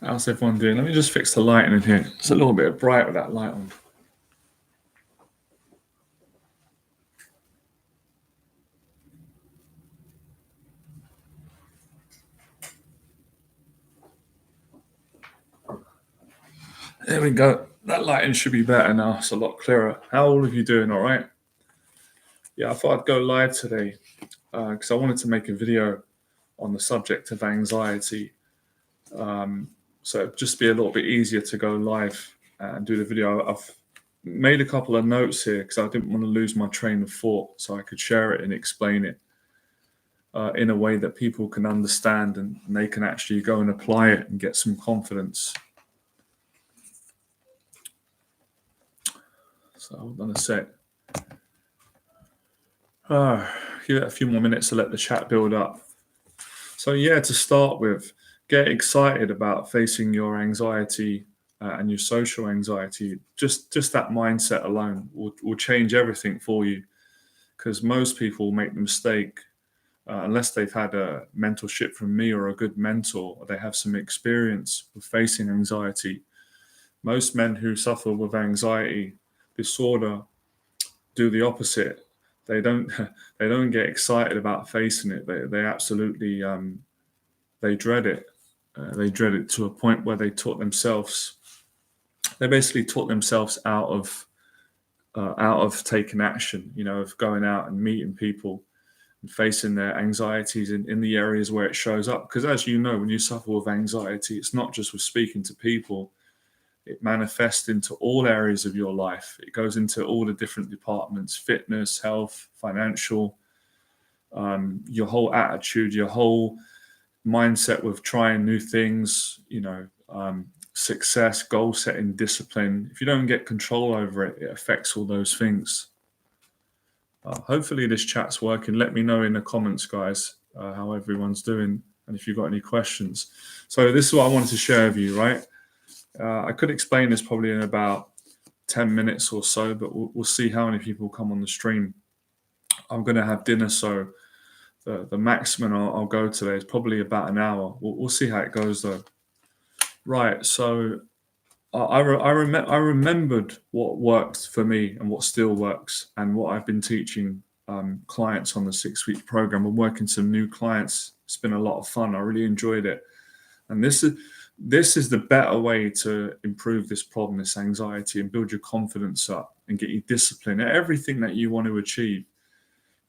How's everyone doing? Let me just fix the lighting in here. It's a little bit bright with that light on. There we go. That lighting should be better now. It's a lot clearer. How are all of you doing? All right? Yeah, I thought I'd go live today because I wanted to make a video on the subject of anxiety. So it'd just be a little bit easier to go live and do the video. I've made a couple of notes here because I didn't want to lose my train of thought, so I could share it and explain it in a way that people can understand and they can actually go and apply it and get some confidence. So hold on a sec. Give it a few more minutes to let the chat build up. So yeah, to start with, get excited about facing your anxiety and your social anxiety. Just that mindset alone will change everything for you, because most people make the mistake, unless they've had a mentorship from me or a good mentor, or they have some experience with facing anxiety. Most men who suffer with anxiety disorder do the opposite. They don't get excited about facing it. They absolutely they dread it. They dread it to a point where they basically taught themselves out of taking action, of going out and meeting people and facing their anxieties in the areas where it shows up. Because as you know, when you suffer with anxiety, it's not just with speaking to people. It manifests into all areas of your life. It goes into all the different departments: fitness, health, financial, your whole attitude, your whole mindset with trying new things, success, goal setting, discipline. If you don't get control over it, it affects all those things. Hopefully this chat's working. Let me know in the comments, guys, how everyone's doing and if you've got any questions. So this is what I wanted to share with you, right? I could explain this probably in about 10 minutes or so, but we'll see how many people come on the stream. I'm going to have dinner, so the maximum I'll go today is probably about an hour. We'll see how it goes, though. Right, so I remembered what worked for me and what still works, and what I've been teaching clients on the 6-week program. I'm working some new clients. It's been a lot of fun. I really enjoyed it. And this is the better way to improve this problem, this anxiety, and build your confidence up and get you discipline at everything that you want to achieve.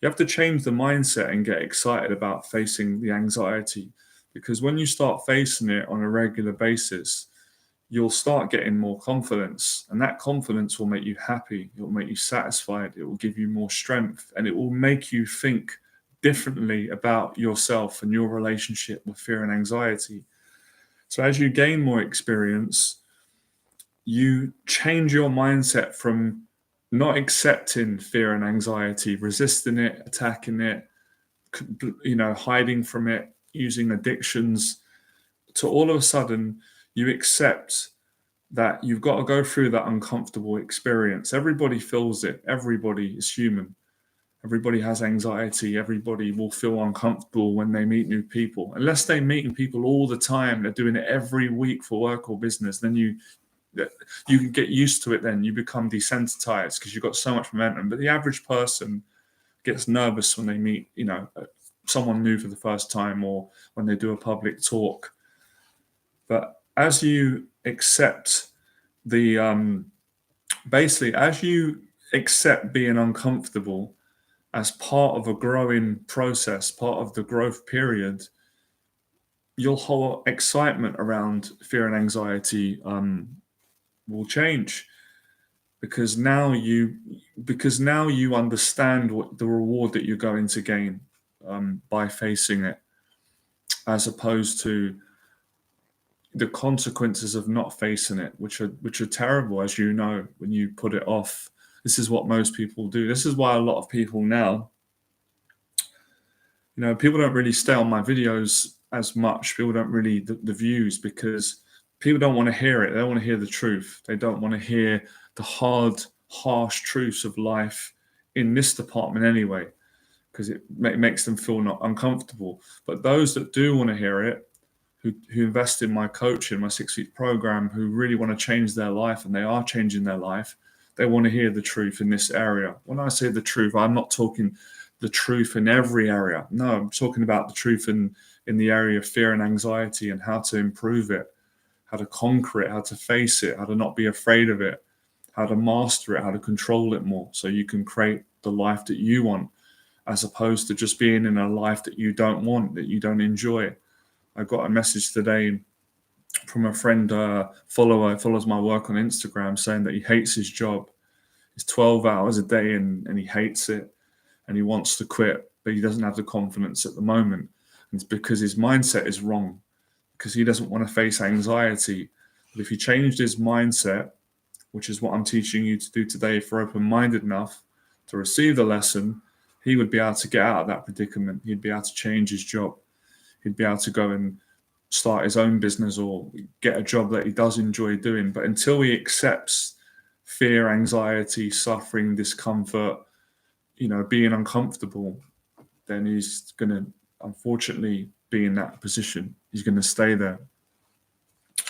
You have to change the mindset and get excited about facing the anxiety, because when you start facing it on a regular basis, you'll start getting more confidence, and that confidence will make you happy. It will make you satisfied. It will give you more strength, and it will make you think differently about yourself and your relationship with fear and anxiety. So as you gain more experience, you change your mindset from not accepting fear and anxiety, resisting it, attacking it, hiding from it, using addictions, to all of a sudden you accept that you've got to go through that uncomfortable experience. Everybody feels it. Everybody is human. Everybody has anxiety. Everybody will feel uncomfortable when they meet new people. Unless they're meeting people all the time, they're doing it every week for work or business, then you can get used to it. Then you become desensitized because you've got so much momentum. But the average person gets nervous when they meet, someone new for the first time, or when they do a public talk. But as you accept as you accept being uncomfortable as part of a growing process, part of the growth period, your whole excitement around fear and anxiety will change, because now you understand what the reward that you're going to gain by facing it, as opposed to the consequences of not facing it, which are terrible, as you know, when you put it off. This is what most people do. This is why a lot of people now, people don't really stay on my videos as much. People don't really the views, because people don't want to hear it. They don't want to hear the truth. They don't want to hear the hard, harsh truths of life in this department anyway, because it makes them feel not uncomfortable. But those that do want to hear it who invest in my coaching, my 6-week program, who really want to change their life, and they are changing their life. They want to hear the truth in this area. When I say the truth, I'm not talking the truth in every area. No, I'm talking about the truth in the area of fear and anxiety, and how to improve it, how to conquer it, how to face it, how to not be afraid of it, how to master it, how to control it more, so you can create the life that you want, as opposed to just being in a life that you don't want, that you don't enjoy. I got a message today from a friend, follower, follows my work on Instagram, saying that he hates his job. It's 12 hours a day and he hates it, and he wants to quit, but he doesn't have the confidence at the moment. And it's because his mindset is wrong, because he doesn't want to face anxiety. But if he changed his mindset, which is what I'm teaching you to do today, if you're open-minded enough to receive the lesson, he would be able to get out of that predicament. He'd be able to change his job. He'd be able to go and start his own business or get a job that he does enjoy doing. But until he accepts fear, anxiety, suffering, discomfort, being uncomfortable, then he's going to, unfortunately, be in that position. He's going to stay there.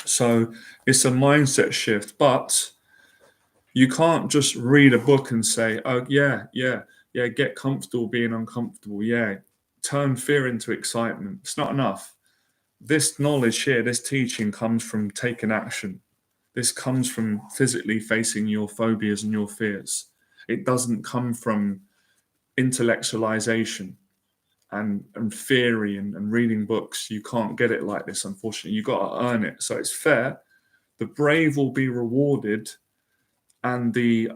So it's a mindset shift, but you can't just read a book and say, oh, yeah, get comfortable being uncomfortable. Yeah, turn fear into excitement. It's not enough. This knowledge here, this teaching comes from taking action. This comes from physically facing your phobias and your fears. It doesn't come from intellectualization and theory and reading books. You can't get it like this, unfortunately. You've got to earn it. So it's fair. The brave will be rewarded, and the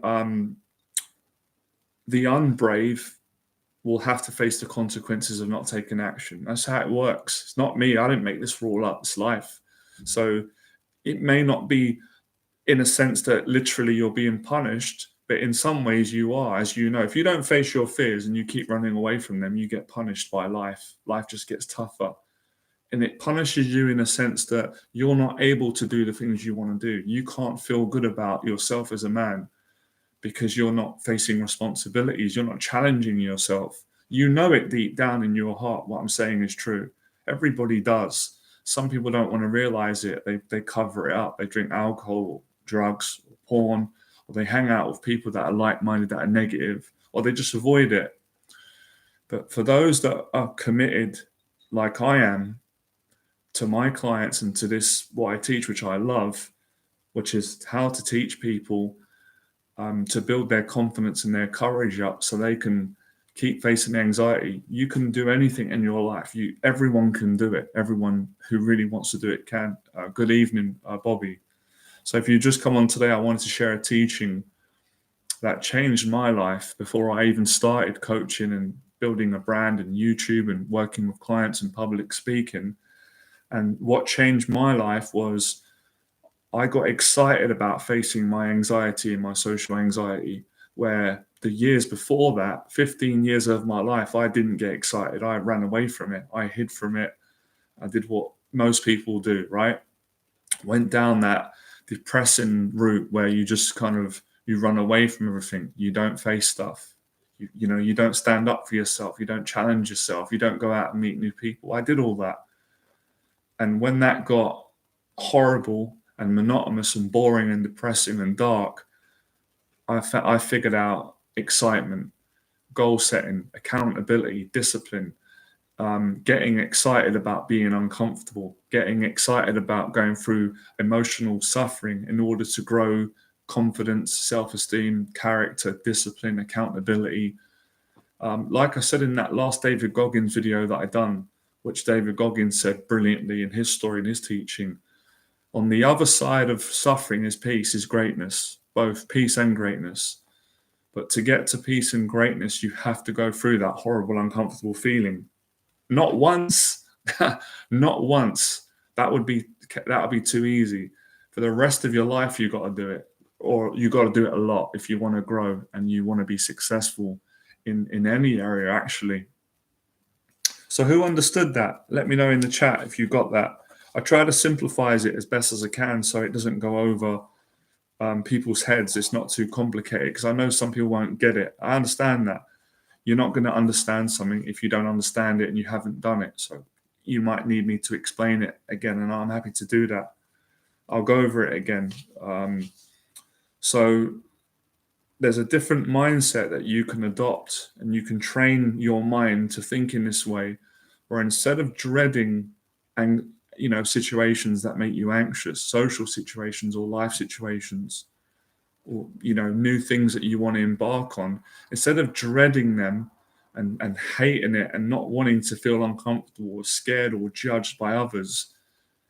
unbrave will have to face the consequences of not taking action. That's how it works. It's not me. I didn't make this rule up. It's life. So it may not be in a sense that literally you're being punished, but in some ways you are. As you know, if you don't face your fears and you keep running away from them, you get punished by life. Life just gets tougher. And it punishes you in a sense that you're not able to do the things you want to do. You can't feel good about yourself as a man because you're not facing responsibilities. You're not challenging yourself. You know it deep down in your heart. What I'm saying is true. Everybody does. Some people don't want to realize it. They cover it up. They drink alcohol, drugs, porn, or they hang out with people that are like-minded, that are negative, or they just avoid it. But for those that are committed, like I am, to my clients and to this, what I teach, which I love, which is how to teach people to build their confidence and their courage up so they can keep facing anxiety. You can do anything in your life. Everyone can do it. Everyone who really wants to do it can. Good evening, Bobby. So if you just come on today, I wanted to share a teaching that changed my life before I even started coaching and building a brand and YouTube and working with clients and public speaking. And what changed my life was I got excited about facing my anxiety and my social anxiety, where the years before that, 15 years of my life, I didn't get excited. I ran away from it. I hid from it. I did what most people do, right? Went down that depressing route where you just you run away from everything. You don't face stuff. You don't stand up for yourself. You don't challenge yourself. You don't go out and meet new people. I did all that. And when that got horrible and monotonous and boring and depressing and dark, I figured out excitement, goal setting, accountability, discipline, getting excited about being uncomfortable, getting excited about going through emotional suffering in order to grow confidence, self-esteem, character, discipline, accountability. Like I said in that last David Goggins video that I done, which David Goggins said brilliantly in his story and his teaching, on the other side of suffering is peace, is greatness, both peace and greatness. But to get to peace and greatness, you have to go through that horrible, uncomfortable feeling. Not once, not once. That would be too easy. For the rest of your life, you got to do it, or you got to do it a lot if you want to grow and you want to be successful in any area, actually. So who understood that? Let me know in the chat if you got that. I try to simplify it as best as I can so it doesn't go over people's heads. It's not too complicated because I know some people won't get it. I understand that. You're not going to understand something if you don't understand it and you haven't done it. So you might need me to explain it again, and I'm happy to do that. I'll go over it again. So there's a different mindset that you can adopt, and you can train your mind to think in this way, where instead of dreading and situations that make you anxious, social situations or life situations, or new things that you want to embark on, instead of dreading them and hating it and not wanting to feel uncomfortable or scared or judged by others,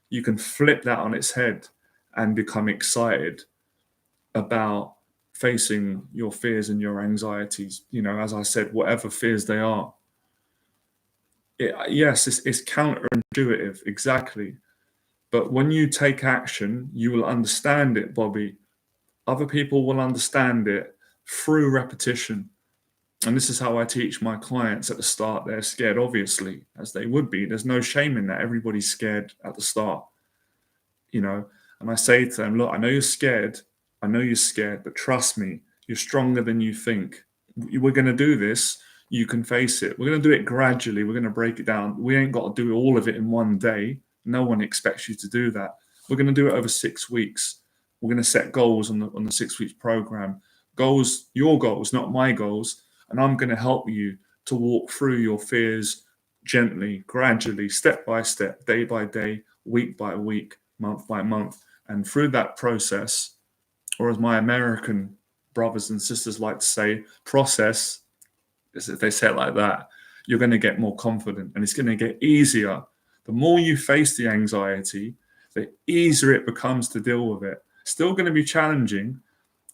you can flip that on its head and become excited about facing your fears and your anxieties. As I said, whatever fears they are. Yes, it's counterintuitive, exactly. But when you take action, you will understand it, Bobby. Other people will understand it through repetition. And this is how I teach my clients at the start. They're scared, obviously, as they would be. There's no shame in that. Everybody's scared at the start, and I say to them, look, I know you're scared. I know you're scared, but trust me, you're stronger than you think. We're going to do this. You can face it. We're going to do it gradually. We're going to break it down. We ain't got to do all of it in one day. No one expects you to do that. We're going to do it over 6 weeks. We're going to set goals on the 6 weeks program. Goals, your goals, not my goals. And I'm going to help you to walk through your fears gently, gradually, step by step, day by day, week by week, month by month. And through that process, or as my American brothers and sisters like to say, process, if they say it like that, you're going to get more confident, and it's going to get easier. The more you face the anxiety, the easier it becomes to deal with it. Still going to be challenging,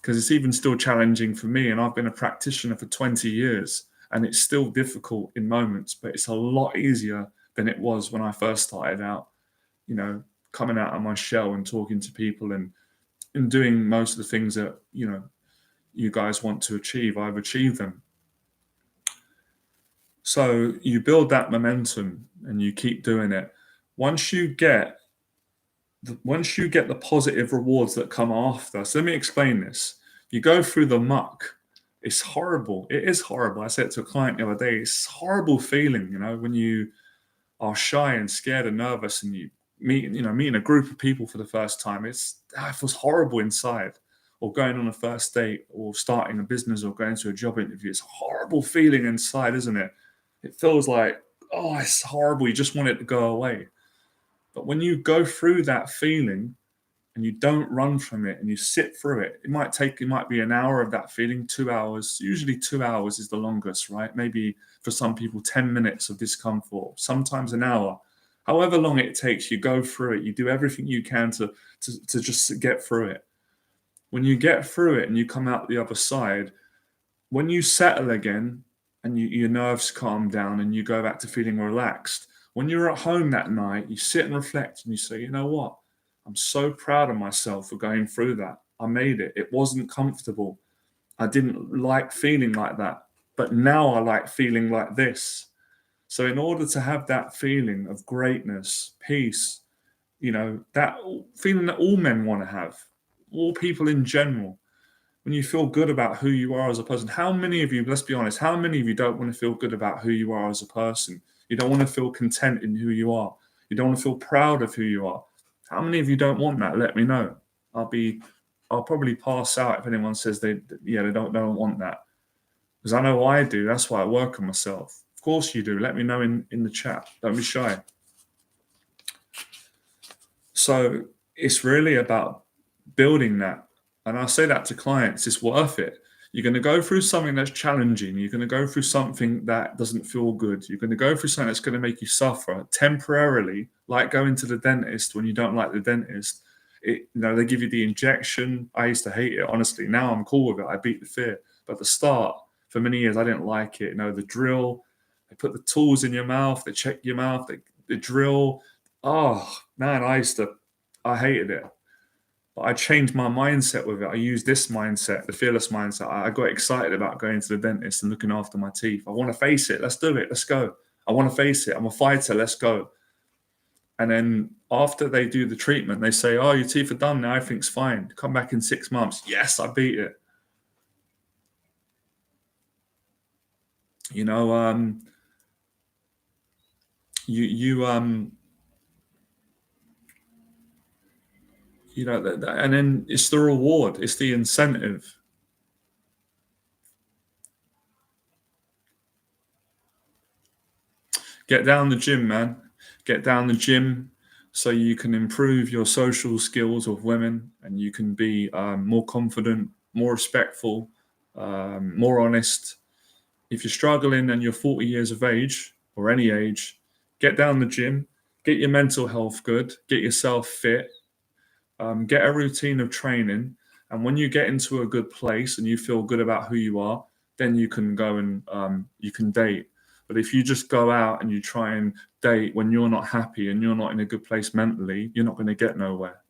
because it's even still challenging for me, and I've been a practitioner for 20 years, and it's still difficult in moments, but it's a lot easier than it was when I first started out, coming out of my shell and talking to people and doing most of the things that, you guys want to achieve. I've achieved them. So you build that momentum and you keep doing it. Once you get the positive rewards that come after, so let me explain this. You go through the muck. It's horrible. It is horrible. I said to a client the other day, it's a horrible feeling, when you are shy and scared and nervous and you meeting a group of people for the first time. It feels horrible inside. Or going on a first date, or starting a business, or going to a job interview. It's a horrible feeling inside, isn't it? It feels like, oh, it's horrible. You just want it to go away. But when you go through that feeling and you don't run from it and you sit through it, it might be an hour of that feeling, 2 hours. Usually 2 hours is the longest, right? Maybe for some people, 10 minutes of discomfort, sometimes an hour. However long it takes, you go through it. You do everything you can to just get through it. When you get through it and you come out the other side, when you settle again and your nerves calm down and you go back to feeling relaxed, when you're at home that night, you sit and reflect and you say, you know what? I'm so proud of myself for going through that. I made it. It wasn't comfortable. I didn't like feeling like that, but now I like feeling like this. So in order to have that feeling of greatness, peace, that feeling that all men want to have, all people in general, when you feel good about who you are as a person, how many of you, let's be honest, how many of you don't want to feel good about who you are as a person? You don't want to feel content in who you are. You don't want to feel proud of who you are. How many of you don't want that? Let me know. I'll probably pass out if anyone says they don't want that. Because I know I do. That's why I work on myself. Of course you do. Let me know in the chat. Don't be shy. So it's really about building that. And I say that to clients, it's worth it. You're going to go through something that's challenging. You're going to go through something that doesn't feel good. You're going to go through something that's going to make you suffer temporarily, like going to the dentist when you don't like the dentist. They give you the injection. I used to hate it, honestly. Now I'm cool with it. I beat the fear. But at the start, for many years, I didn't like it. The drill, they put the tools in your mouth, they check your mouth, the drill. Oh, man, I hated it. But I changed my mindset with it. I used this mindset, the fearless mindset. I got excited about going to the dentist and looking after my teeth. I want to face it. Let's do it. Let's go. I want to face it. I'm a fighter. Let's go. And then after they do the treatment, they say, oh, your teeth are done now. Everything's fine. Come back in 6 months. Yes, I beat it. and then it's the reward, it's the incentive. Get down the gym, man. Get down the gym so you can improve your social skills with women, and you can be more confident, more respectful, more honest. If you're struggling and you're 40 years of age or any age, get down the gym, get your mental health good, get yourself fit, get a routine of training. And when you get into a good place and you feel good about who you are, then you can go and you can date. But if you just go out and you try and date when you're not happy and you're not in a good place mentally, you're not going to get nowhere.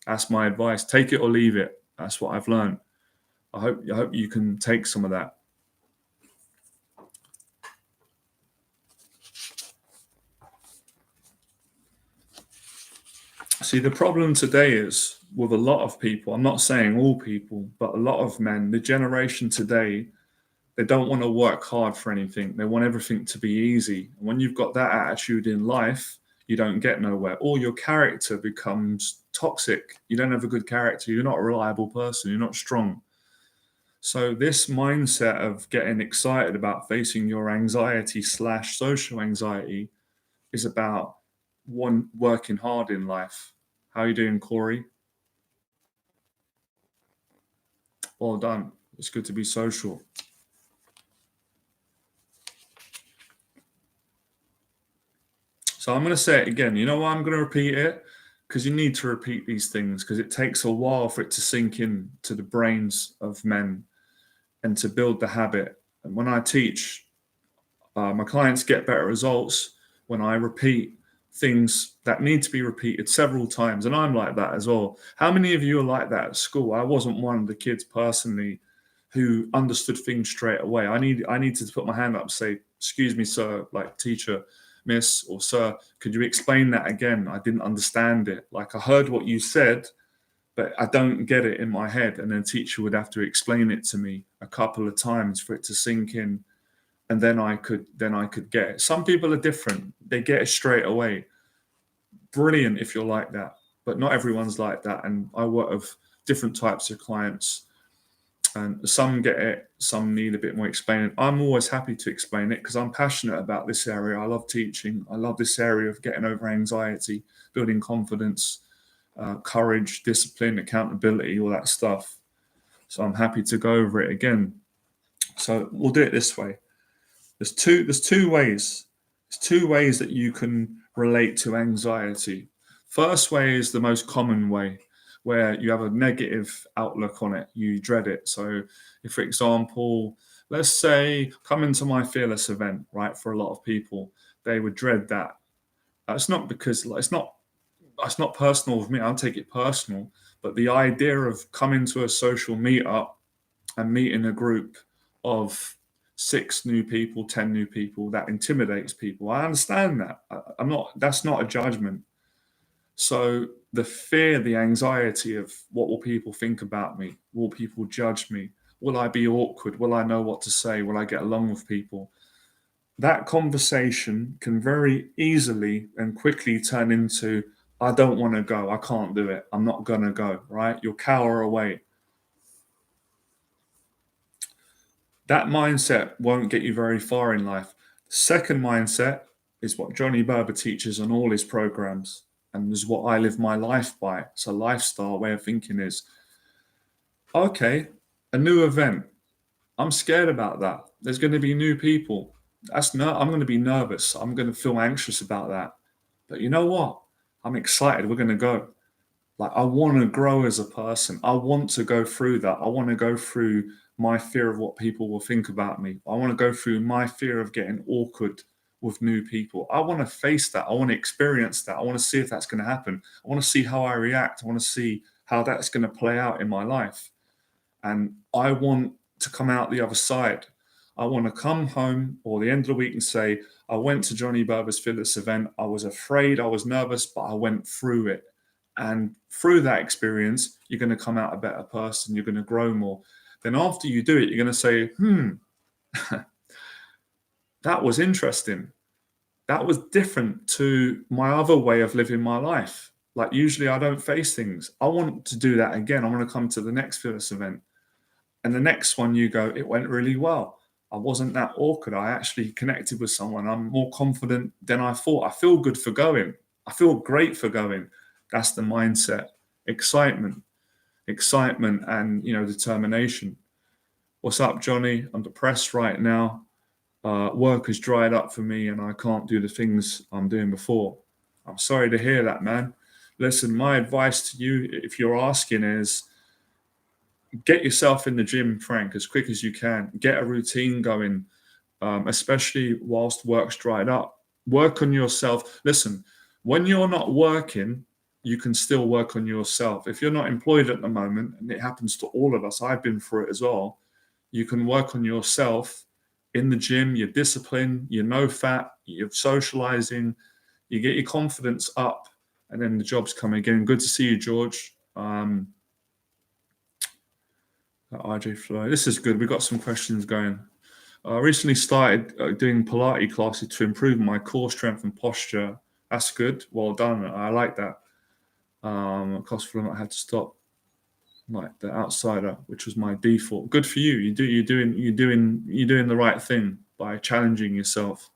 That's my advice. Take it or leave it. That's what I've learned. I hope you can take some of that. See, the problem today is with a lot of people, I'm not saying all people, but a lot of men, the generation today, they don't want to work hard for anything. They want everything to be easy. And when you've got that attitude in life, you don't get nowhere. Or your character becomes toxic. You don't have a good character. You're not a reliable person. You're not strong. So this mindset of getting excited about facing your anxiety / social anxiety is about one working hard in life. How are you doing, Corey? Well done. It's good to be social. So I'm going to say it again. You know why I'm going to repeat it? Because you need to repeat these things because it takes a while for it to sink in to the brains of men and to build the habit. And when I teach, my clients get better results when I repeat things that need to be repeated several times. And I'm like that as well. How many of you are like that at school? I wasn't one of the kids personally who understood things straight away. I needed to put my hand up and say, excuse me, sir, like teacher, miss, or sir, could you explain that again? I didn't understand it. Like I heard what you said, but I don't get it in my head. And then teacher would have to explain it to me a couple of times for it to sink in. And then I could get it. Some people are different. They get it straight away. Brilliant if you're like that, but not everyone's like that. And I work with different types of clients. And some get it, some need a bit more explaining. I'm always happy to explain it because I'm passionate about this area. I love teaching. I love this area of getting over anxiety, building confidence, courage, discipline, accountability, all that stuff. So I'm happy to go over it again. So we'll do it this way. There's two ways. There's two ways that you can relate to anxiety. First way is the most common way, where you have a negative outlook on it. You dread it. So if, for example, let's say come into my Fearless event, right? For a lot of people, they would dread that. It's not because it's not personal with me. I'll take it personal. But the idea of coming to a social meetup and meeting a group of 6 new people, 10 new people, that intimidates people. I understand that. That's not a judgment. So the fear, the anxiety of what will people think about me? Will people judge me? Will I be awkward? Will I know what to say? Will I get along with people? That conversation can very easily and quickly turn into, I don't want to go. I can't do it. I'm not going to go, right? You'll cower away. That mindset won't get you very far in life. The second mindset is what Johnny Berba teaches on all his programs, and is what I live my life by. It's a lifestyle way of thinking is, okay, a new event. I'm scared about that. There's going to be new people. I'm going to be nervous. I'm going to feel anxious about that. But you know what? I'm excited. We're going to go. Like, I want to grow as a person. I want to go through that. I want to go through my fear of what people will think about me. I want to go through my fear of getting awkward with new people. I want to face that. I want to experience that. I want to see if that's going to happen. I want to see how I react. I want to see how that's going to play out in my life. And I want to come out the other side. I want to come home or the end of the week and say, I went to Johnny Berba's Fearless event. I was afraid, I was nervous, but I went through it. And through that experience, you're going to come out a better person. You're going to grow more. Then after you do it, you're going to say, that was interesting. That was different to my other way of living my life. Like usually I don't face things. I want to do that again. I want to come to the next fitness event. And the next one you go, it went really well. I wasn't that awkward. I actually connected with someone. I'm more confident than I thought. I feel good for going. I feel great for going. That's the mindset. Excitement, excitement, and determination. What's up, Johnny? I'm depressed right now. Work has dried up for me, and I can't do the things I'm doing before. I'm sorry to hear that, man. Listen, my advice to you, if you're asking, is get yourself in the gym, Frank, as quick as you can. Get a routine going, especially whilst work's dried up. Work on yourself. Listen, when you're not working, you can still work on yourself. If you're not employed at the moment, and it happens to all of us, I've been through it as well, you can work on yourself in the gym, your discipline, you're no fat, you're socializing, you get your confidence up, and then the jobs come again. Good to see you, George. RJ Flow. This is good. We've got some questions going. I recently started doing Pilates classes to improve my core strength and posture. That's good. Well done. I like that. Cost for them, I had to stop like the outsider, which was my default. Good for you. You're doing the right thing by challenging yourself.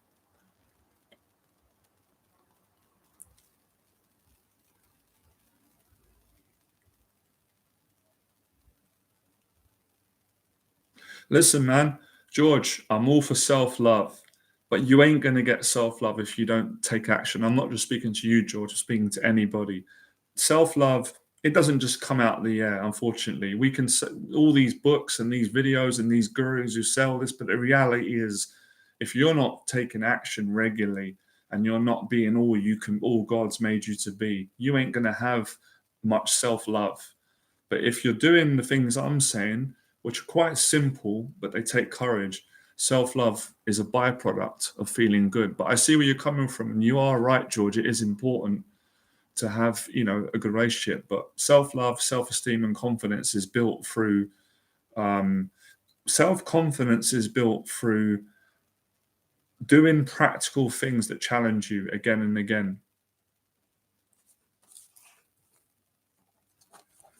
Listen, man, George, I'm all for self-love, but you ain't going to get self-love if you don't take action. I'm not just speaking to you, George, I'm speaking to anybody. Self-love, it doesn't just come out of the air, unfortunately. We can all these books and these videos and these gurus who sell this, but the reality is if you're not taking action regularly and you're not being all God's made you to be, you ain't going to have much self-love. But if you're doing the things I'm saying, which are quite simple, but they take courage, self-love is a byproduct of feeling good. But I see where you're coming from, and you are right, George. It is important to have, a good relationship. But self-love, self-esteem, and confidence is built through self-confidence is built through doing practical things that challenge you again and again.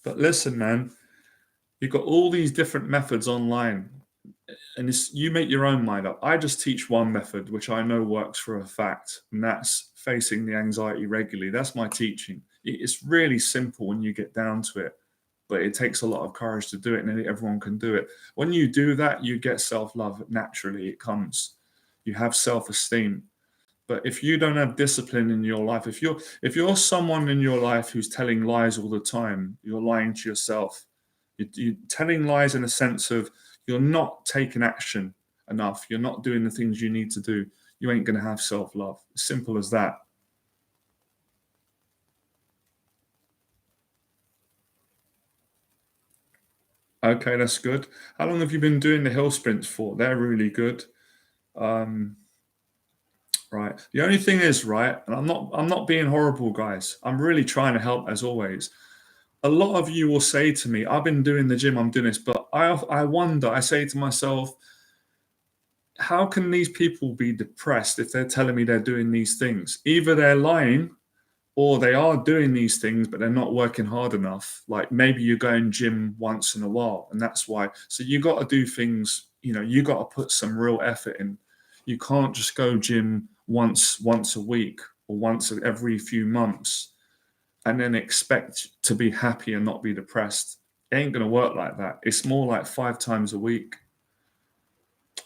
But listen, man, you've got all these different methods online, and you make your own mind up. I just teach one method, which I know works for a fact, and that's facing the anxiety regularly. That's my teaching. It's really simple when you get down to it, but it takes a lot of courage to do it, and everyone can do it. When you do that, you get self-love naturally. It comes. You have self-esteem. But if you don't have discipline in your life, if you're someone in your life who's telling lies all the time, you're lying to yourself. You're telling lies in a sense of you're not taking action enough. You're not doing the things you need to do. You ain't going to have self-love. Simple as that. Okay, that's good. How long have you been doing the hill sprints for? They're really good. Um, right. The only thing is, right, and I'm not being horrible, guys. I'm really trying to help as always. A lot of you will say to me, I've been doing the gym, I'm doing this, but I wonder, I say to myself, how can these people be depressed if they're telling me they're doing these things? Either they're lying or they are doing these things, but they're not working hard enough. Like maybe you're going gym once in a while, and that's why. So you got to do things, you got to put some real effort in. You can't just go gym once a week or once every few months and then expect to be happy and not be depressed. It ain't going to work like that. It's more like 5 times a week.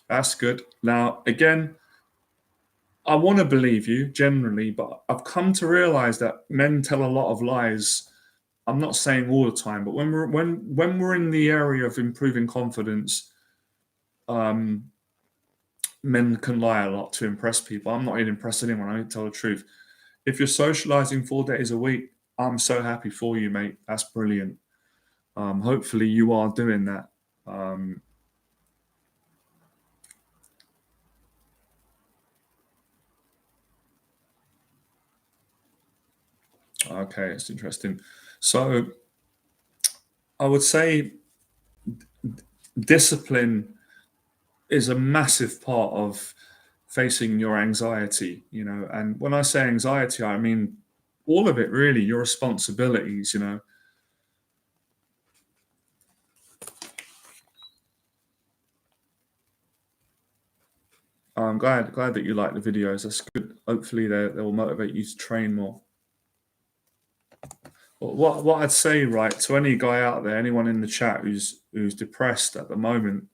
That's good. Now, again, I want to believe you generally, but I've come to realize that men tell a lot of lies. I'm not saying all the time, but when we're in the area of improving confidence, um, men can lie a lot to impress people. I'm not going to impress anyone. I need to tell the truth. If you're socializing 4 days a week, I'm so happy for you, mate. That's brilliant. Hopefully, you are doing that. Okay, it's interesting. So, I would say discipline is a massive part of facing your anxiety, and when I say anxiety, I mean all of it, really, your responsibilities. I'm glad that you like the videos. That's good. Hopefully they will motivate you to train more. What I'd say, right, to any guy out there, anyone in the chat who's depressed at the moment,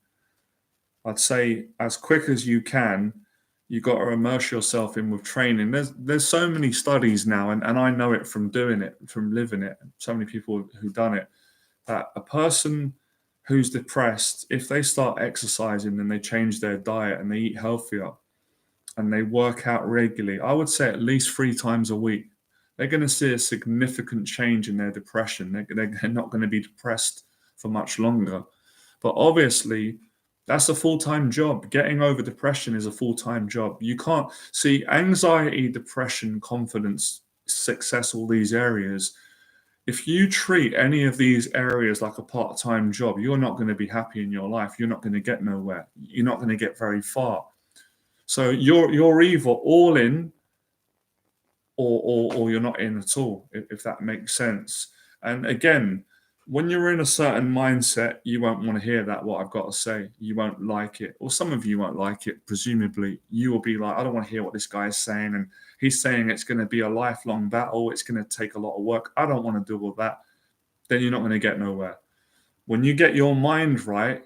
I'd say as quick as you can, you got to immerse yourself in with training. There's so many studies now, and I know it from doing it, from living it. So many people who've done it, that a person who's depressed, if they start exercising and they change their diet and they eat healthier and they work out regularly, I would say at least 3 times a week, they're going to see a significant change in their depression. They're not going to be depressed for much longer. But obviously, that's a full-time job. Getting over depression is a full-time job. You can't see anxiety, depression, confidence, success, all these areas. If you treat any of these areas like a part-time job, you're not going to be happy in your life. You're not going to get nowhere. You're not going to get very far. So you're either all in or you're not in at all, if that makes sense. And again, when you're in a certain mindset, you won't want to hear what I've got to say. You won't like it, or some of you won't like it. Presumably, you will be like, I don't want to hear what this guy is saying, and he's saying it's going to be a lifelong battle. It's going to take a lot of work. I don't want to do all that. Then you're not going to get nowhere. When you get your mind right,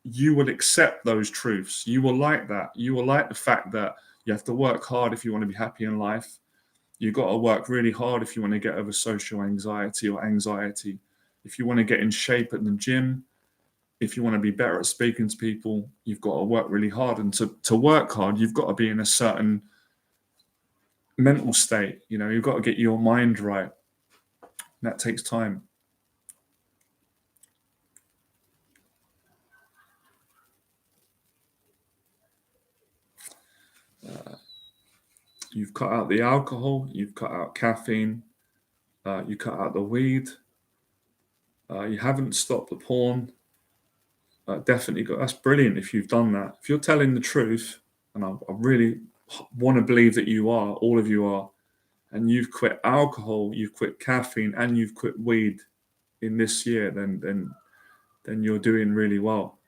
you will accept those truths. You will like that. You will like the fact that you have to work hard if you want to be happy in life. You've got to work really hard if you want to get over social anxiety or anxiety. If you want to get in shape at the gym, if you want to be better at speaking to people, you've got to work really hard. And to work hard, you've got to be in a certain mental state. You've got to get your mind right. And that takes time. You've cut out the alcohol, you've cut out caffeine, you cut out the weed, you haven't stopped the porn. Definitely that's brilliant if you've done that. If you're telling the truth, and I really want to believe that you are, all of you are, and you've quit alcohol, you've quit caffeine, and you've quit weed in this year, then you're doing really well.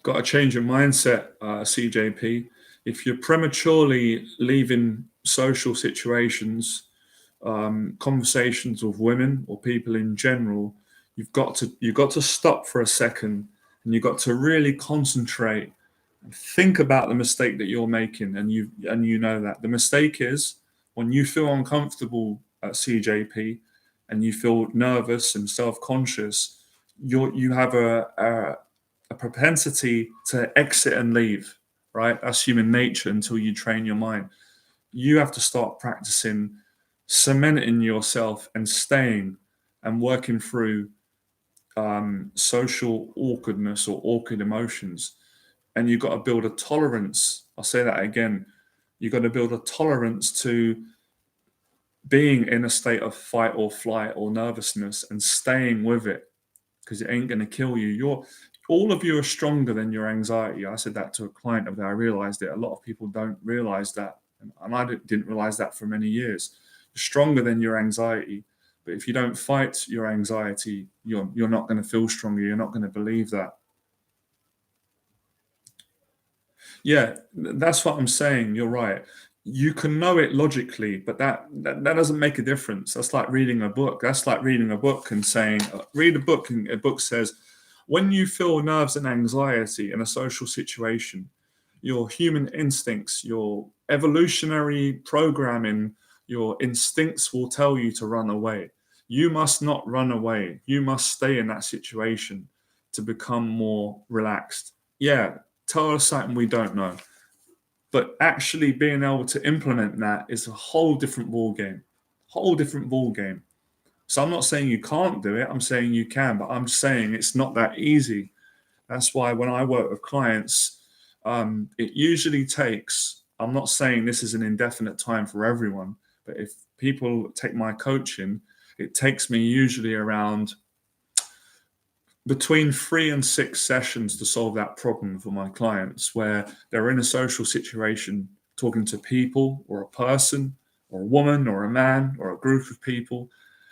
Got to change your mindset, CJP. If you're prematurely leaving social situations, conversations with women or people in general, you've got to stop for a second, and you've got to really concentrate and think about the mistake that you're making. And you know that the mistake is when you feel uncomfortable at CJP and you feel nervous and self-conscious, you have a propensity to exit and leave, right? That's human nature until you train your mind. You have to start practicing cementing yourself and staying and working through social awkwardness or awkward emotions. And you've got to build a tolerance. I'll say that again. You've got to build a tolerance to being in a state of fight or flight or nervousness and staying with it, because it ain't going to kill you. All of you are stronger than your anxiety. I said that to a client of that. I realized it. A lot of people don't realize that. And I didn't realize that for many years. You're stronger than your anxiety. But if you don't fight your anxiety, you're not going to feel stronger. You're not going to believe that. Yeah, that's what I'm saying. You're right. You can know it logically, but that doesn't make a difference. That's like reading a book. That's like reading a book and saying, read a book, and a book says, when you feel nerves and anxiety in a social situation, your human instincts, your evolutionary programming, your instincts will tell you to run away. You must not run away. You must stay in that situation to become more relaxed. Yeah, tell us something we don't know. But actually being able to implement that is a whole different ball game. Whole different ball game. So I'm not saying you can't do it. I'm saying you can, but I'm saying it's not that easy. That's why when I work with clients, it usually takes I'm not saying this is an indefinite time for everyone, but if people take my coaching, it takes me usually around between 3 and 6 sessions to solve that problem for my clients, where they're in a social situation talking to people or a person or a woman or a man or a group of people,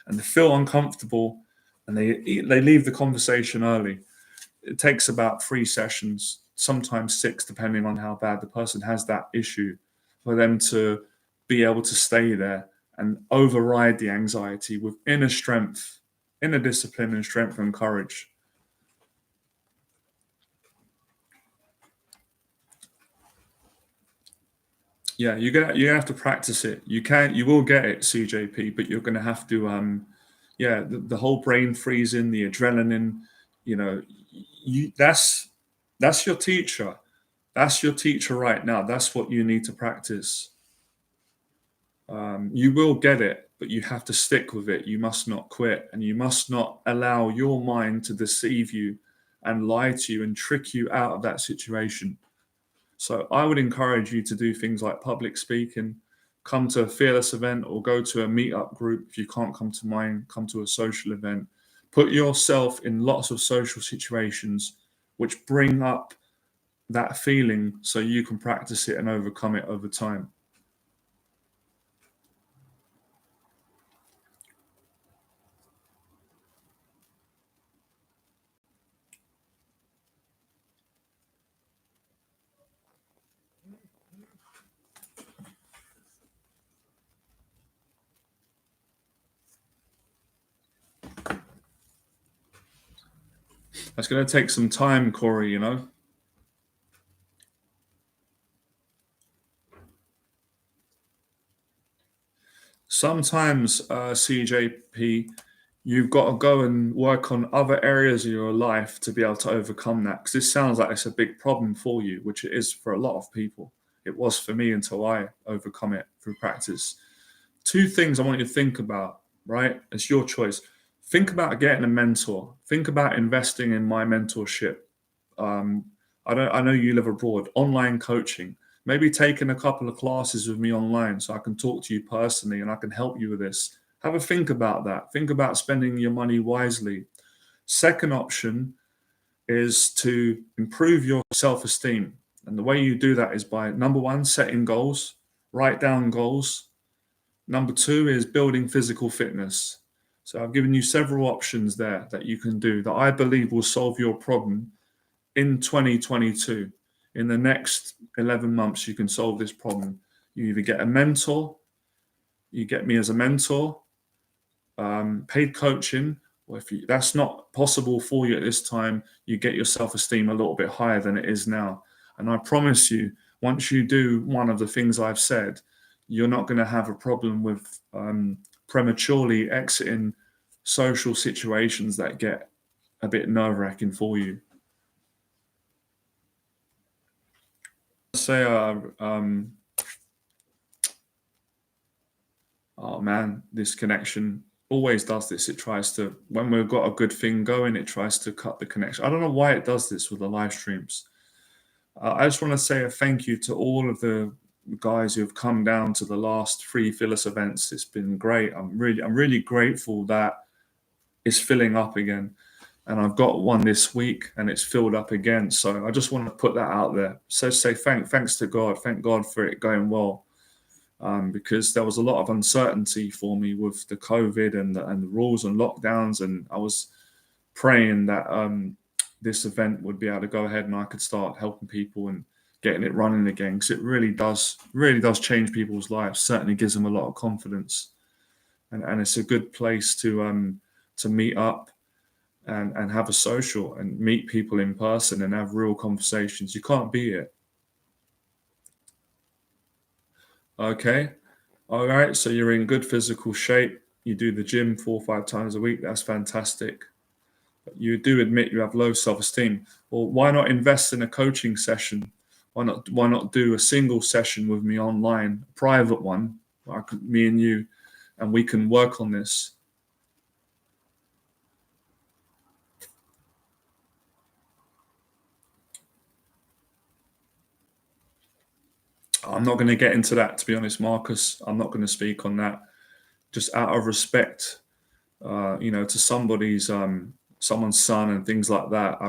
and they feel uncomfortable and they leave the conversation early. It takes about 3 sessions, sometimes 6, depending on how bad the person has that issue, for them to be able to stay there and override the anxiety with inner strength, inner discipline and strength and courage. Yeah, you have to practice it. You will get it, CJP, but you're gonna have to yeah, the whole brain freezing, the adrenaline, you know, you that's your teacher. That's your teacher right now. That's what you need to practice. You will get it, but you have to stick with it. You must not quit, and you must not allow your mind to deceive you and lie to you and trick you out of that situation. So I would encourage you to do things like public speaking, come to a fearless event or go to a meetup group. If you can't come to mine, come to a social event. Put yourself in lots of social situations which bring up that feeling so you can practice it and overcome it over time. That's going to take some time, Corey, you know. Sometimes, CJP, you've got to go and work on other areas of your life to be able to overcome that. Because this sounds like it's a big problem for you, which it is for a lot of people. It was for me until I overcome it through practice. 2 things I want you to think about, right? It's your choice. Think about getting a mentor. Think about investing in my mentorship. Um, I know you live abroad. Online coaching. Maybe taking a couple of classes with me online so I can talk to you personally and I can help you with this. Have a think about that. Think about spending your money wisely. Second option is to improve your self-esteem. And the way you do that is by number one, setting goals, write down goals. Number two is building physical fitness. So I've given you several options there that you can do that I believe will solve your problem in 2022. In the next 11 months, you can solve this problem. You either get a mentor, you get me as a mentor, paid coaching, or if that's not possible for you at this time, you get your self esteem a little bit higher than it is now. And I promise you, once you do one of the things I've said, you're not going to have a problem with prematurely exiting social situations that get a bit nerve wracking for you. Say, oh man, this connection always does this. It tries to, when we've got a good thing going, it tries to cut the connection. I don't know why it does this with the live streams. I just want to say a thank you to all of the guys who have come down to the last 3 Phyllis events. It's been great. I'm really grateful that it's filling up again. And I've got one this week and it's filled up again. So I just want to put that out there. So say thanks to God. Thank God for it going well. Because there was a lot of uncertainty for me with the COVID and the rules and lockdowns, and I was praying that this event would be able to go ahead and I could start helping people and getting it running again, because it really does change people's lives. Certainly gives them a lot of confidence, and it's a good place to meet up and have a social and meet people in person and have real conversations. You can't beat it. Okay. All right. So you're in good physical shape. You do the gym 4 or 5 times a week. That's fantastic. But you do admit you have low self-esteem. Well, why not invest in a coaching session? Why not do a single session with me online, a private one, like me and you, and we can work on this. I'm not going to get into that, to be honest, Marcus. I'm not going to speak on that. Just out of respect, to someone's son and things like that.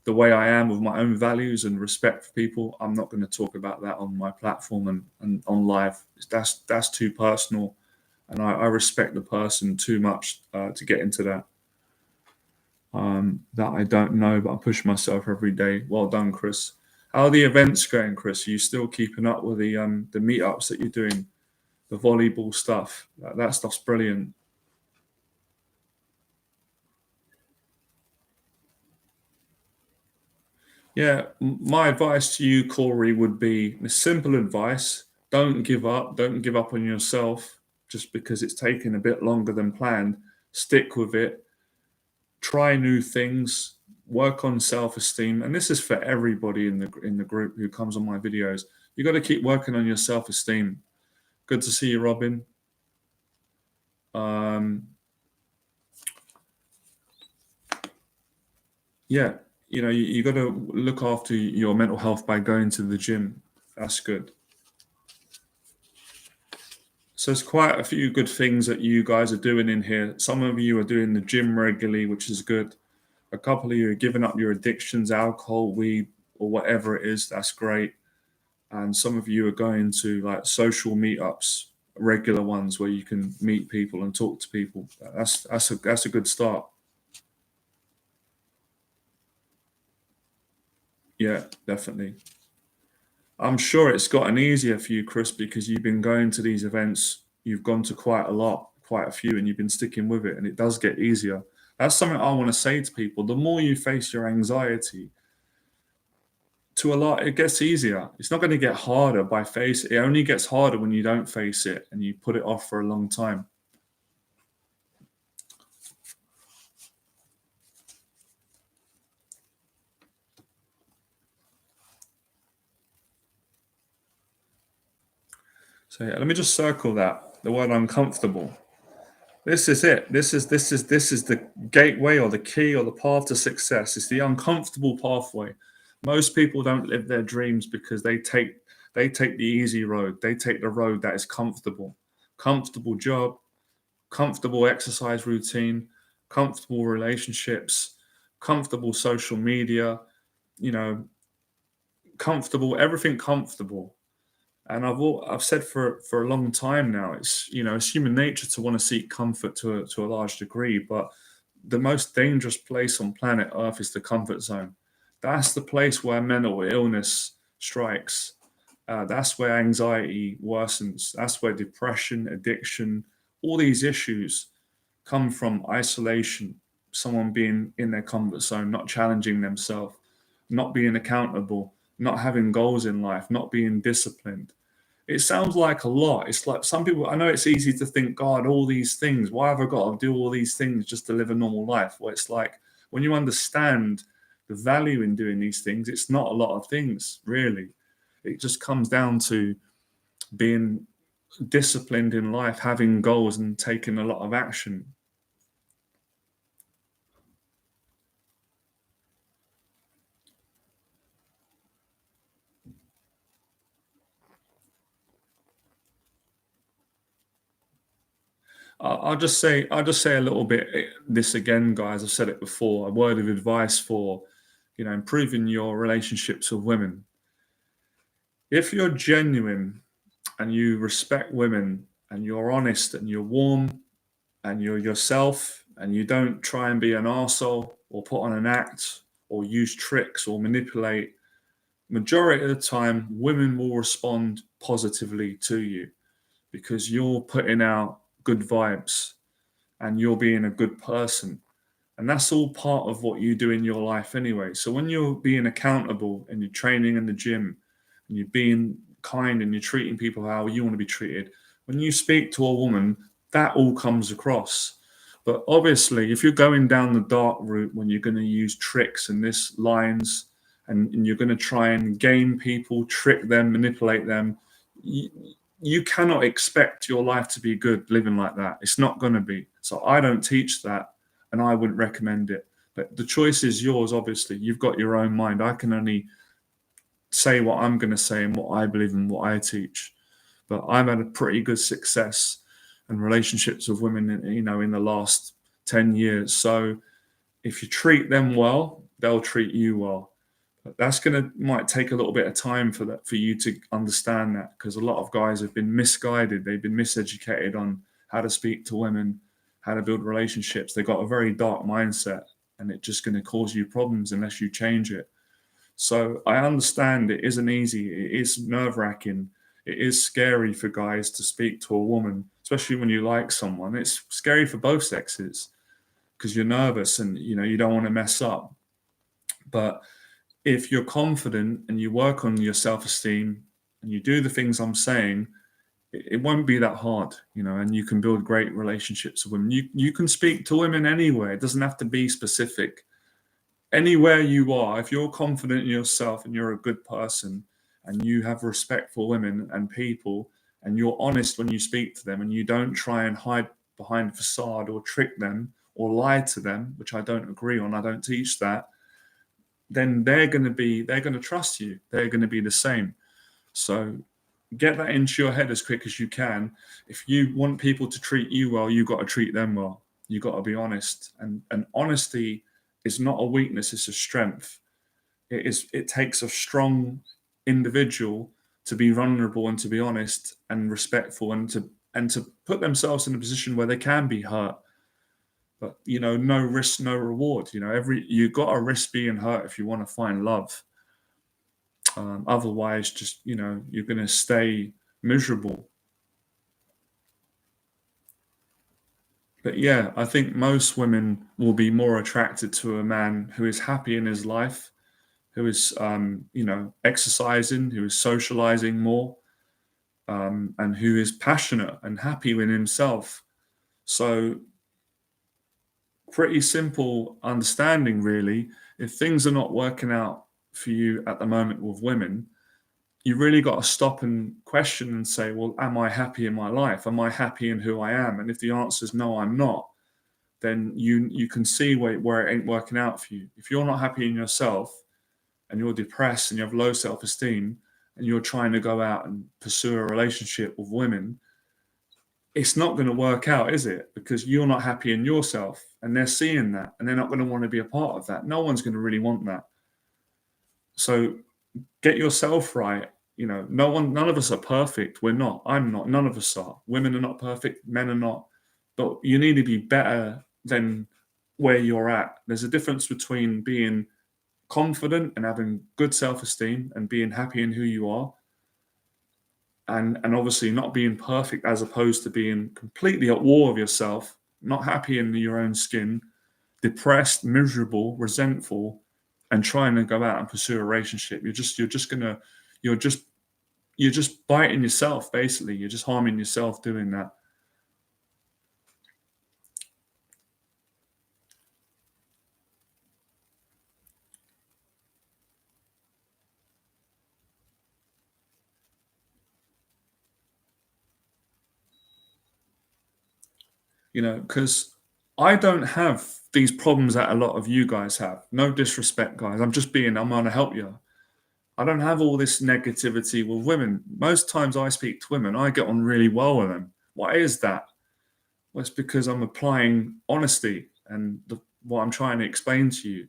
The way I am with my own values and respect for people, I'm not going to talk about that on my platform and on live. That's too personal, and I respect the person too much to get into that. That I don't know, but I push myself every day. Well done, Chris. How are the events going, Chris? Are you still keeping up with the meetups that you're doing, the volleyball stuff? That stuff's brilliant. Yeah, my advice to you, Corey, would be a simple advice. Don't give up. Don't give up on yourself just because it's taken a bit longer than planned. Stick with it. Try new things. Work on self-esteem. And this is for everybody in the group who comes on my videos. You got to keep working on your self-esteem. Good to see you, Robin. Yeah, you got to look after your mental health by going to the gym. That's good. So there's quite a few good things that you guys are doing in here. Some of you are doing the gym regularly, which is good. A couple of you are giving up your addictions, alcohol, weed, or whatever it is. That's great. And some of you are going to like social meetups, regular ones where you can meet people and talk to people. That's a good start. Yeah, definitely. I'm sure it's gotten easier for you, Chris, because you've been going to these events. You've gone to quite a lot, quite a few, and you've been sticking with it, and it does get easier. That's something I want to say to people. The more you face your anxiety, to a lot, it gets easier. It's not going to get harder by face. It only gets harder when you don't face it and you put it off for a long time. So yeah, let me just circle that. The word uncomfortable. This is it. This is the gateway or the key or the path to success. It's the uncomfortable pathway. Most people don't live their dreams because they take the easy road. They take the road that is comfortable. Comfortable job, comfortable exercise routine, comfortable relationships, comfortable social media, you know, comfortable, everything comfortable. And I've said for a long time now, it's human nature to want to seek comfort to a large degree, but the most dangerous place on planet Earth is the comfort zone. That's the place where mental illness strikes. That's where anxiety worsens. That's where depression, addiction, all these issues come from isolation, someone being in their comfort zone, not challenging themselves, not being accountable, not having goals in life, not being disciplined. It sounds like a lot. It's like some people, I know it's easy to think, God, all these things, why have I got to do all these things just to live a normal life? Well, it's like when you understand the value in doing these things, it's not a lot of things, really. It just comes down to being disciplined in life, having goals, and taking a lot of action. I'll just say a little bit this again, guys. I've said it before. A word of advice for, improving your relationships with women. If you're genuine and you respect women and you're honest and you're warm and you're yourself and you don't try and be an arsehole or put on an act or use tricks or manipulate, majority of the time women will respond positively to you because you're putting out good vibes and you're being a good person. And that's all part of what you do in your life anyway. So when you're being accountable and you're training in the gym and you're being kind and you're treating people how you want to be treated, when you speak to a woman, that all comes across. But obviously, if you're going down the dark route when you're going to use tricks and this lines and you're going to try and game people, trick them, manipulate them, you cannot expect your life to be good living like that. It's not going to be. So I don't teach that and I wouldn't recommend it. But the choice is yours, obviously. You've got your own mind. I can only say what I'm going to say and what I believe and what I teach. But I've had a pretty good success and relationships with women, in the last 10 years. So if you treat them well, they'll treat you well. But that's might take a little bit of time for you to understand that, because a lot of guys have been misguided. They've been miseducated on how to speak to women, how to build relationships. They've got a very dark mindset, and it's just going to cause you problems unless you change it. So I understand it isn't easy. It is nerve-wracking. It is scary for guys to speak to a woman, especially when you like someone. It's scary for both sexes because you're nervous and you don't want to mess up. But if you're confident and you work on your self-esteem and you do the things I'm saying, it won't be that hard, and you can build great relationships with women. You can speak to women anywhere. It doesn't have to be specific. Anywhere you are, if you're confident in yourself and you're a good person and you have respect for women and people and you're honest when you speak to them and you don't try and hide behind a facade or trick them or lie to them, which I don't agree on, I don't teach that, then they're going to trust you. They're going to be the same. So get that into your head as quick as you can. If you want people to treat you well, you've got to treat them well. You've got to be honest. And honesty is not a weakness, it's a strength. It takes a strong individual to be vulnerable and to be honest and respectful and to put themselves in a position where they can be hurt. But no risk, no reward. You got to risk being hurt if you want to find love. Otherwise, just you're going to stay miserable. But yeah, I think most women will be more attracted to a man who is happy in his life, who is exercising, who is socializing more, and who is passionate and happy with himself. So pretty simple understanding, really. If things are not working out for you at the moment with women, you really got to stop and question and say, well, am I happy in my life? Am I happy in who I am? And if the answer is no, I'm not, then you can see where it ain't working out for you. If you're not happy in yourself and you're depressed and you have low self-esteem and you're trying to go out and pursue a relationship with women, it's not going to work out, is it? Because you're not happy in yourself and they're seeing that and they're not going to want to be a part of that. No one's going to really want that. So get yourself right. None of us are perfect. We're not. I'm not. None of us are. Women are not perfect. Men are not. But you need to be better than where you're at. There's a difference between being confident and having good self-esteem and being happy in who you are, and obviously not being perfect, as opposed to being completely at war with yourself, not happy in your own skin, depressed, miserable, resentful, and trying to go out and pursue a relationship. You're just biting yourself, basically. You're just harming yourself doing that. Because I don't have these problems that a lot of you guys have. No disrespect, guys. I'm going to help you. I don't have all this negativity with women. Most times I speak to women, I get on really well with them. Why is that? Well, it's because I'm applying honesty and what I'm trying to explain to you.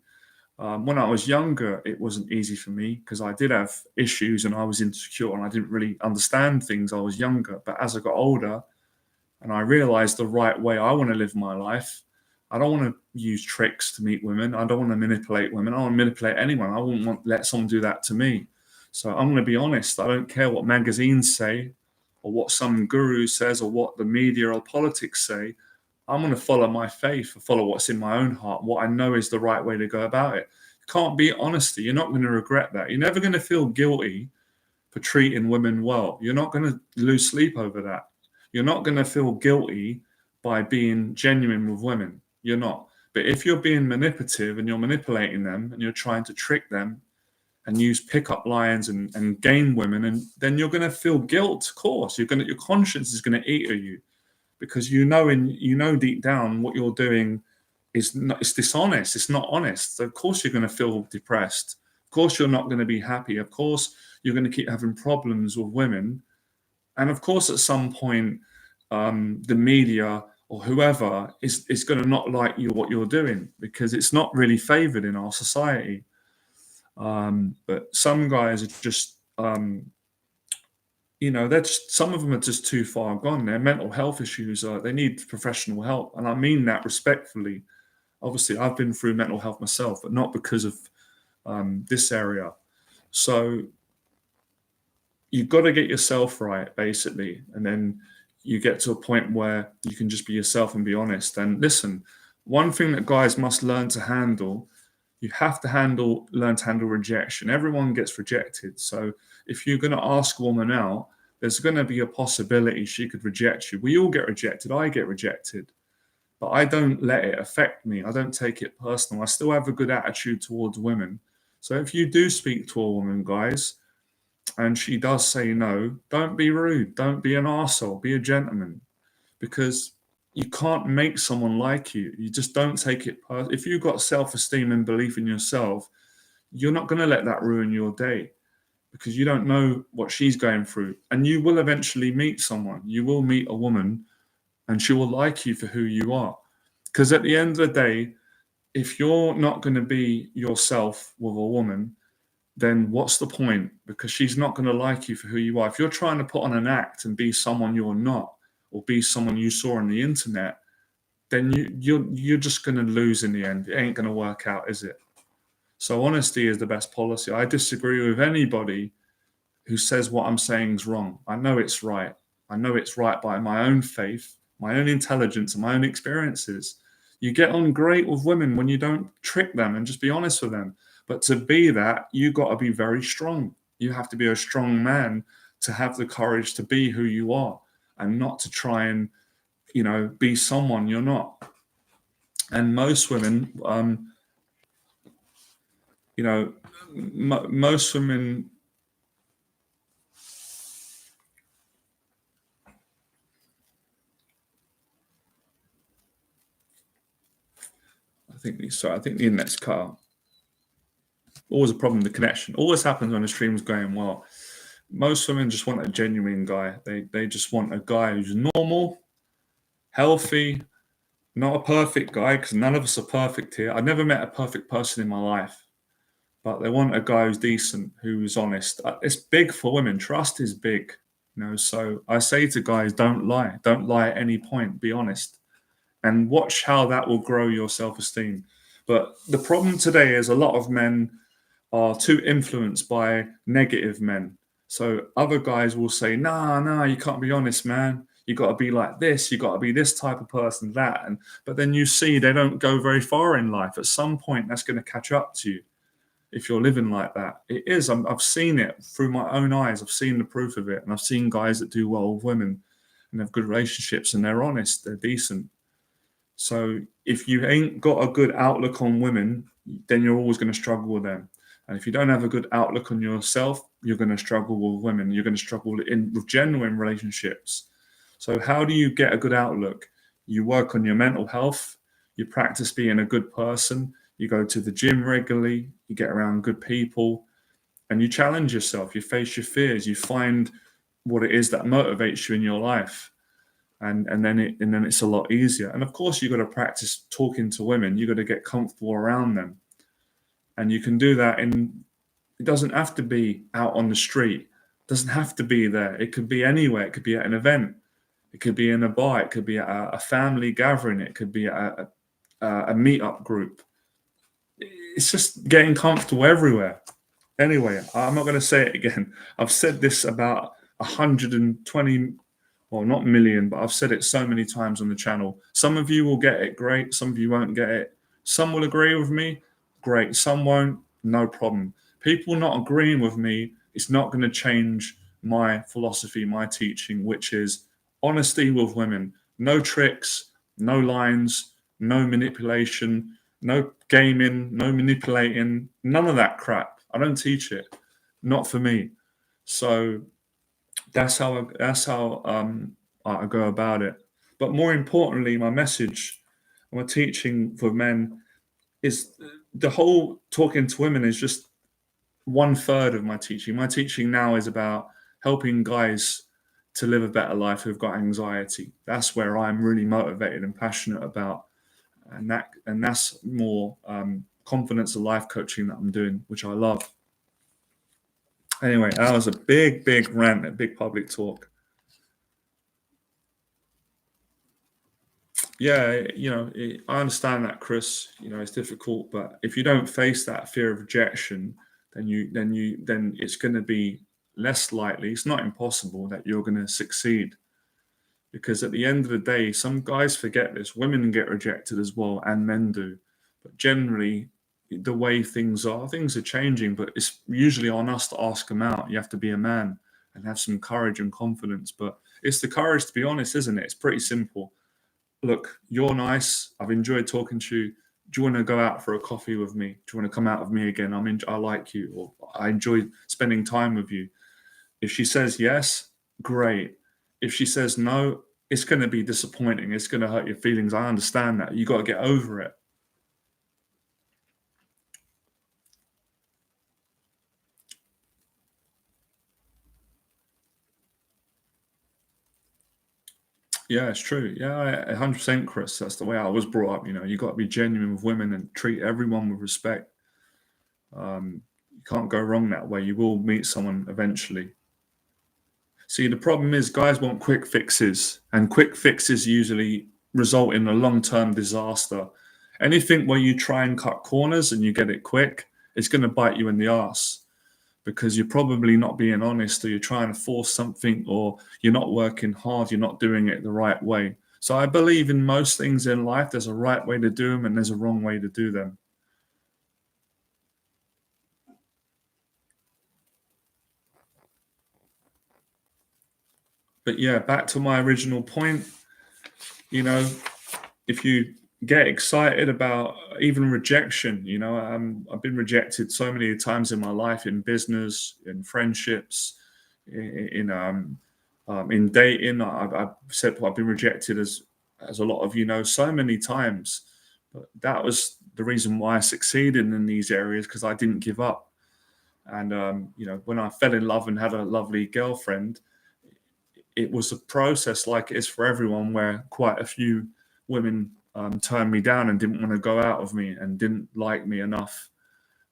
When I was younger, it wasn't easy for me because I did have issues and I was insecure and I didn't really understand things. I was younger. But as I got older and I realized the right way I want to live my life, I don't want to use tricks to meet women. I don't want to manipulate women. I don't want to manipulate anyone. I wouldn't want to let someone do that to me. So I'm going to be honest. I don't care what magazines say or what some guru says or what the media or politics say. I'm going to follow my faith or follow what's in my own heart, what I know is the right way to go about it. It can't be honesty. You're not going to regret that. You're never going to feel guilty for treating women well. You're not going to lose sleep over that. You're not going to feel guilty by being genuine with women. You're not. But if you're being manipulative and you're manipulating them and you're trying to trick them and use pickup lines and game women, and then you're going to feel guilt. Of course, your conscience is going to eat at you because you know deep down what you're doing is not, it's dishonest. It's not honest. So of course you're going to feel depressed. Of course, you're not going to be happy. Of course, you're going to keep having problems with women. And of course, at some point, the media or whoever is going to not like you, what you're doing, because it's not really favored in our society. But some guys are just, some of them are just too far gone. Their mental health issues they need professional help. And I mean that respectfully. Obviously, I've been through mental health myself, but not because of this area. So you've got to get yourself right, basically. And then you get to a point where you can just be yourself and be honest. And listen, one thing that guys must learn to handle, you have to learn to handle rejection. Everyone gets rejected. So if you're going to ask a woman out, there's going to be a possibility she could reject you. We all get rejected. I get rejected. But I don't let it affect me. I don't take it personal. I still have a good attitude towards women. So if you do speak to a woman, guys, and she does say no, don't be rude. Don't be an arsehole. Be a gentleman. Because you can't make someone like you. You just don't take it personal. If you've got self-esteem and belief in yourself, you're not going to let that ruin your day, because you don't know what she's going through. And you will eventually meet someone. You will meet a woman and she will like you for who you are. Because at the end of the day, if you're not going to be yourself with a woman, then what's the point? Because she's not going to like you for who you are. If you're trying to put on an act and be someone you're not, or be someone you saw on the internet, then you're just going to lose in the end. It ain't going to work out, is it? So honesty is the best policy. I disagree with anybody who says what I'm saying is wrong. I know it's right. I know it's right by my own faith, my own intelligence, and my own experiences. You get on great with women when you don't trick them and just be honest with them. But to be that, you got to be very strong. You have to be a strong man to have the courage to be who you are, and not to try and, be someone you're not. And most women, most women, I think the internet's cut out. Always a problem, the connection. Always happens when the stream's going well. Most women just want a genuine guy. They just want a guy who's normal, healthy, not a perfect guy, because none of us are perfect here. I've never met a perfect person in my life. But they want a guy who's decent, who's honest. It's big for women. Trust is big. So I say to guys, don't lie. Don't lie at any point. Be honest. And watch how that will grow your self-esteem. But the problem today is a lot of men are too influenced by negative men. So other guys will say, nah, you can't be honest, man. You got to be like this. You got to be this type of person, that. But then you see they don't go very far in life. At some point, that's going to catch up to you if you're living like that. It is. I've seen it through my own eyes. I've seen the proof of it. And I've seen guys that do well with women and have good relationships, and they're honest, they're decent. So if you ain't got a good outlook on women, then you're always going to struggle with them. And if you don't have a good outlook on yourself, you're going to struggle with women. You're going to struggle with genuine relationships. So how do you get a good outlook? You work on your mental health. You practice being a good person. You go to the gym regularly. You get around good people, and you challenge yourself. You face your fears. You find what it is that motivates you in your life. And then it's a lot easier. And of course, you've got to practice talking to women. You've got to get comfortable around them. And you can do that it doesn't have to be out on the street. It doesn't have to be there. It could be anywhere. It could be at an event. It could be in a bar. It could be at a family gathering. It could be at a meetup group. It's just getting comfortable everywhere. Anyway, I'm not going to say it again. I've said this about 120, well, not million, but I've said it so many times on the channel. Some of you will get it, great. Some of you won't get it. Some will agree with me, great. Some won't, no problem. People not agreeing with me, it's not going to change my philosophy, my teaching, which is honesty with women. No tricks, no lines, no manipulation, no gaming, no manipulating, none of that crap. I don't teach it, not for me. So that's how I go about it. But more importantly, my message, my teaching for men is the whole talking to women is just 1/3 of my teaching. My teaching now is about helping guys to live a better life who've got anxiety. That's where I'm really motivated and passionate about, and that's more confidence and life coaching that I'm doing, which I love. Anyway, that was a big rant, a big public talk. Yeah, I understand that, Chris. It's difficult, but if you don't face that fear of rejection, then it's going to be less likely. It's not impossible that you're going to succeed, because at the end of the day, some guys forget this. Women get rejected as well, and men do. But generally, the way things are changing. But it's usually on us to ask them out. You have to be a man and have some courage and confidence. But it's the courage to be honest, isn't it? It's pretty simple. Look, you're nice. I've enjoyed talking to you. Do you want to go out for a coffee with me? Do you want to come out with me again? I like you, or I enjoy spending time with you. If she says yes, great. If she says no, it's going to be disappointing. It's going to hurt your feelings. I understand that. You got to get over it. Yeah, it's true. Yeah, 100%, Chris. That's the way I was brought up. You got to be genuine with women and treat everyone with respect. You can't go wrong that way. You will meet someone eventually. See, the problem is guys want quick fixes, and quick fixes usually result in a long-term disaster. Anything where you try and cut corners and you get it quick, it's going to bite you in the ass, because you're probably not being honest, or you're trying to force something, or you're not working hard, you're not doing it the right way. So I believe in most things in life, there's a right way to do them and there's a wrong way to do them. But yeah, back to my original point, you know, if you get excited about even rejection, I've been rejected so many times in my life, in business, in friendships, in dating. I've said I've been rejected, as a lot of so many times. But that was the reason why I succeeded in these areas, because I didn't give up. And when I fell in love and had a lovely girlfriend, it was a process like it is for everyone, where quite a few women turned me down and didn't want to go out with me and didn't like me enough.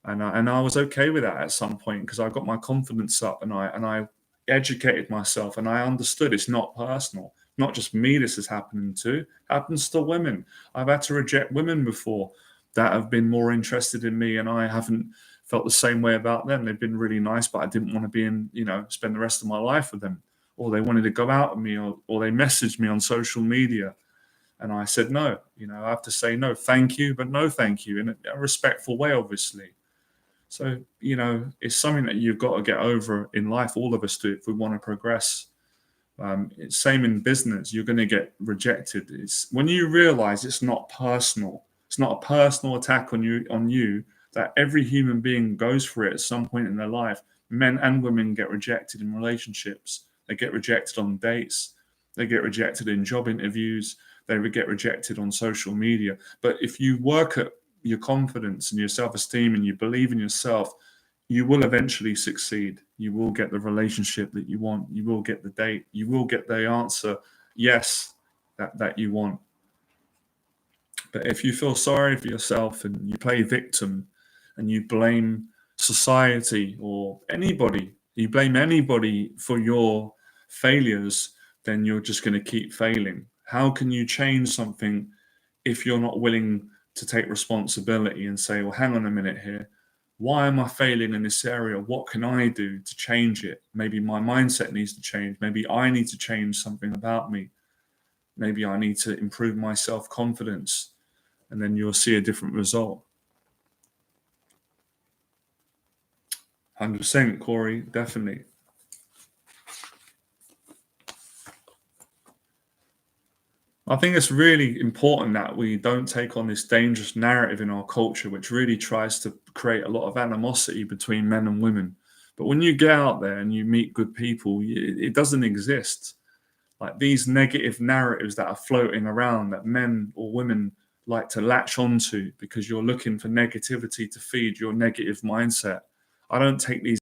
And I was okay with that at some point, because I got my confidence up, and I educated myself, and I understood it's not personal. Not just me this is happening to, happens to women. I've had to reject women before that have been more interested in me, and I haven't felt the same way about them. They've been really nice, but I didn't want to be spend the rest of my life with them. Or they wanted to go out with me, or they messaged me on social media, and I said no. I have to say no, thank you, but no thank you, in a respectful way, obviously. So, it's something that you've got to get over in life. All of us do, if we want to progress. It's same in business. You're going to get rejected. It's when you realize it's not personal. It's not a personal attack on you. That every human being goes for it at some point in their life. Men and women get rejected in relationships. They get rejected on dates. They get rejected in job interviews. They would get rejected on social media. But if you work at your confidence and your self-esteem, and you believe in yourself, you will eventually succeed. You will get the relationship that you want. You will get the date. You will get the answer yes that you want. But if you feel sorry for yourself and you play victim, and you blame society or anybody, you blame anybody for your failures, then you're just going to keep failing. How can you change something if you're not willing to take responsibility and say, well, hang on a minute here. Why am I failing in this area? What can I do to change it? Maybe my mindset needs to change. Maybe I need to change something about me. Maybe I need to improve my self-confidence, and then you'll see a different result. 100%, Corey, definitely. I think it's really important that we don't take on this dangerous narrative in our culture, which really tries to create a lot of animosity between men and women. But when you get out there and you meet good people, it doesn't exist. Like these negative narratives that are floating around, that men or women like to latch onto because you're looking for negativity to feed your negative mindset. I don't take these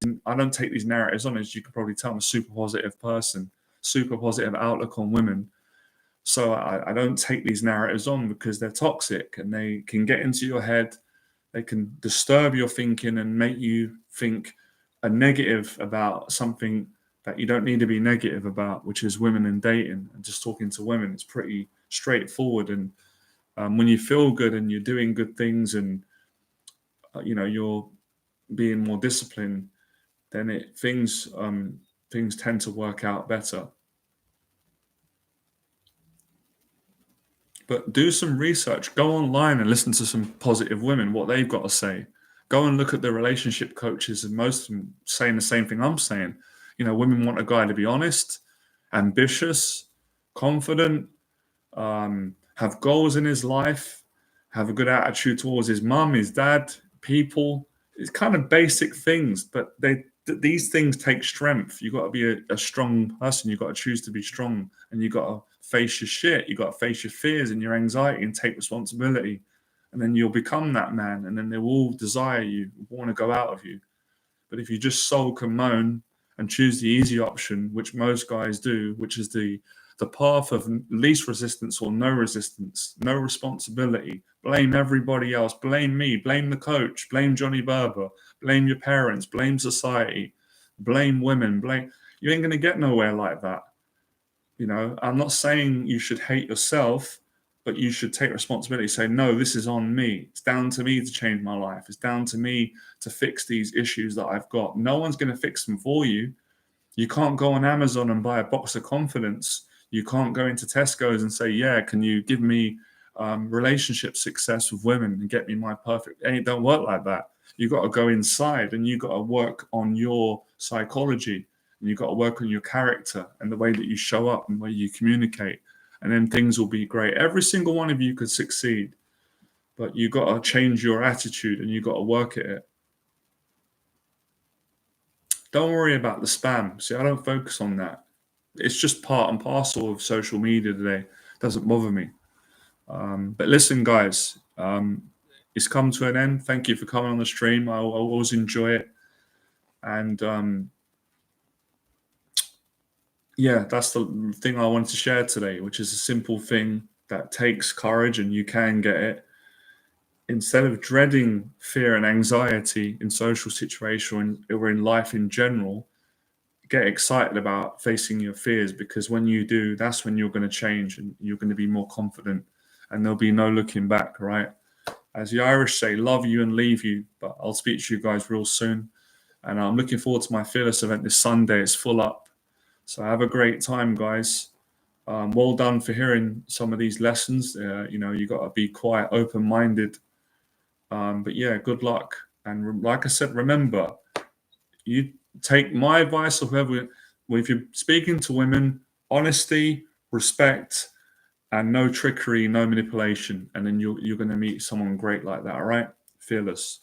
narratives on. As you can probably tell, I'm a super positive person, super positive outlook on women. So I don't take these narratives on because they're toxic and they can get into your head. They can disturb your thinking and make you think a negative about something that you don't need to be negative about, which is women and dating and just talking to women. It's pretty straightforward. And when you feel good and you're doing good things and you're being more disciplined, then things tend to work out better. But do some research. Go online and listen to some positive women, what they've got to say. Go and look at the relationship coaches, and most of them saying the same thing I'm saying. Women want a guy to be honest, ambitious, confident, have goals in his life, have a good attitude towards his mum, his dad, people. It's kind of basic things, but these things take strength. You've got to be a strong person. You've got to choose to be strong, and you've got to face your shit. You've got to face your fears and your anxiety and take responsibility. And then you'll become that man, and then they will all desire you, want to go out of you. But if you just sulk and moan and choose the easy option, which most guys do, which is the path of least resistance or no resistance, no responsibility, blame everybody else, blame me, blame the coach, blame Johnny Berba, blame your parents, blame society, blame women, you ain't going to get nowhere like that. I'm not saying you should hate yourself, but you should take responsibility. Say, no, this is on me. It's down to me to change my life. It's down to me to fix these issues that I've got. No one's going to fix them for you. You can't go on Amazon and buy a box of confidence. You can't go into Tesco's and say, yeah, can you give me relationship success with women and get me my perfect? It don't work like that. You got to go inside and you got to work on your psychology, and you got to work on your character and the way that you show up and the way you communicate. And then things will be great. Every single one of you could succeed, but you got to change your attitude and you got to work at it. Don't worry about the spam. See, I don't focus on that. It's just part and parcel of social media today. It doesn't bother me. But listen, guys, it's come to an end. Thank you for coming on the stream. I always enjoy it. And yeah, that's the thing I wanted to share today, which is a simple thing that takes courage and you can get it. Instead of dreading fear and anxiety in social situations or in life in general, get excited about facing your fears, because when you do, that's when you're going to change and you're going to be more confident and there'll be no looking back, right? As the Irish say, love you and leave you, but I'll speak to you guys real soon. And I'm looking forward to my Fearless event this Sunday. It's full up. So have a great time, guys. Well done for hearing some of these lessons. You got to be quite open-minded. But yeah, good luck. And like I said, remember, you take my advice or whoever, if you're speaking to women, honesty, respect, and no trickery, no manipulation. And then you're going to meet someone great like that. All right? Fearless.